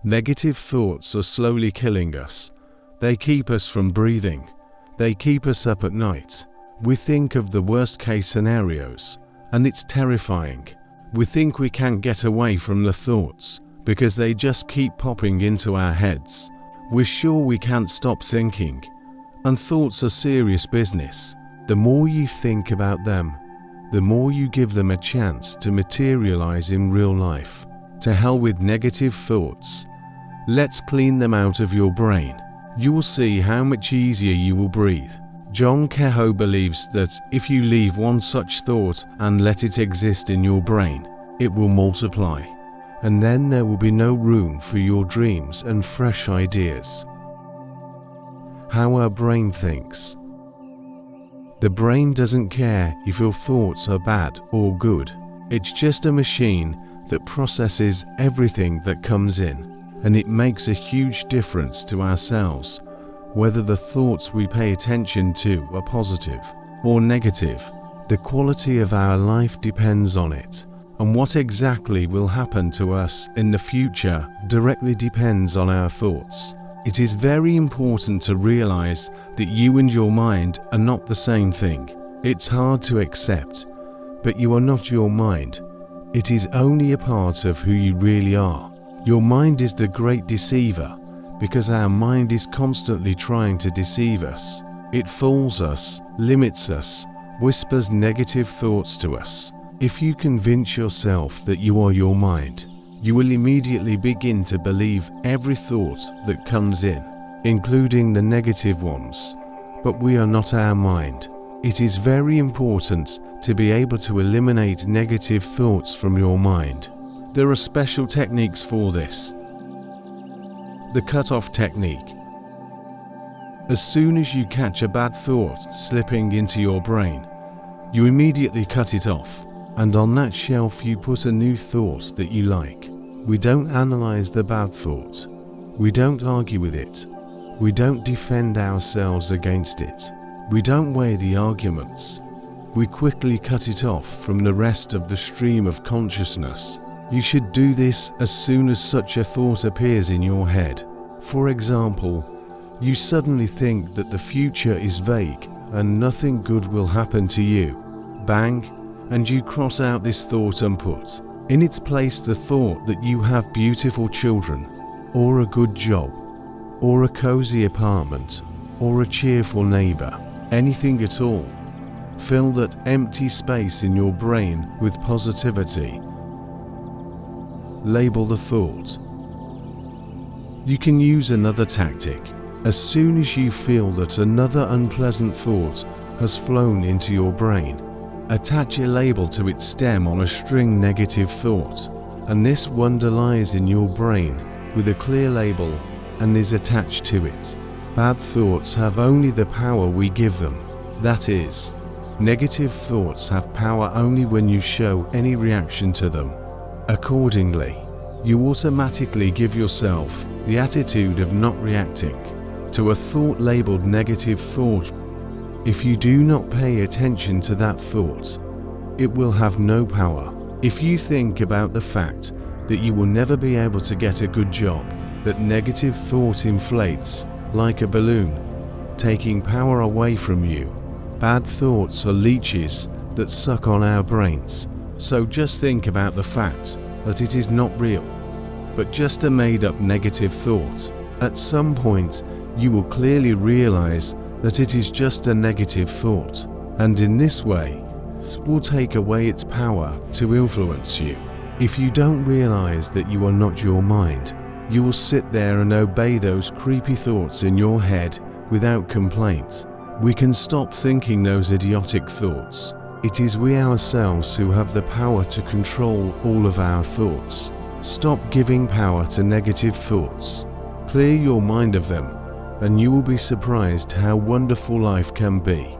Negative thoughts are slowly killing us. They keep us from breathing. They keep us up at night. We think of the worst case scenarios, and it's terrifying. We think we can't get away from the thoughts because they just keep popping into our heads. We're sure we can't stop thinking, and thoughts are serious business. The more you think about them, the more you give them a chance to materialize in real life. To hell with negative thoughts. Let's clean them out of your brain. You will see how much easier you will breathe. John KEHOE believes that if you leave one such thought and let it exist in your brain, it will multiply, and then there will be no room for your dreams and fresh ideas. How our brain thinks. The brain doesn't care if your thoughts are bad or good. It's just a machine that processes everything that comes in, and it makes a huge difference to ourselves whether the thoughts we pay attention to are positive or negative. The quality of our life depends on it, and what exactly will happen to us in the future directly depends on our thoughts. It is very important to realize that you and your mind are not the same thing. It's hard to accept, but you are not your mind. It is only a part of who you really are. Your mind is the great deceiver, because our mind is constantly trying to deceive us. It fools us, limits us, whispers negative thoughts to us. If you convince yourself that you are your mind, you will immediately begin to believe every thought that comes in, including the negative ones. But we are not our mind. It is very important to be able to eliminate negative thoughts from your mind. There are special techniques for this. The cut-off technique. As soon as you catch a bad thought slipping into your brain, you immediately cut it off, and on that shelf you put a new thought that you like. We don't analyze the bad thought. We don't argue with it. We don't defend ourselves against it. We don't weigh the arguments. We quickly cut it off from the rest of the stream of consciousness. You should do this as soon as such a thought appears in your head. For example, you suddenly think that the future is vague and nothing good will happen to you. Bang, and you cross out this thought and put in its place the thought that you have beautiful children, or a good job, or a cozy apartment, or a cheerful neighbor. Anything at all. Fill that empty space in your brain with positivity. Label the thought. You can use another tactic. As soon as you feel that another unpleasant thought has flown into your brain, attach a label to its stem on a string negative thought, and this wonder lies in your brain with a clear label and is attached to it. Bad thoughts have only the power we give them. That is, negative thoughts have power only when you show any reaction to them. Accordingly, you automatically give yourself the attitude of not reacting to a thought labeled negative thought. If you do not pay attention to that thought, it will have no power. If you think about the fact that you will never be able to get a good job, that negative thought inflates like a balloon, taking power away from you. Bad thoughts are leeches that suck on our brains. So just think about the fact that it is not real, but just a made-up negative thought. At some point, you will clearly realize that it is just a negative thought, and in this way, it will take away its power to influence you. If you don't realize that you are not your mind, you will sit there and obey those creepy thoughts in your head without complaint. We can stop thinking those idiotic thoughts. It is we ourselves who have the power to control all of our thoughts. Stop giving power to negative thoughts. Clear your mind of them, and you will be surprised how wonderful life can be.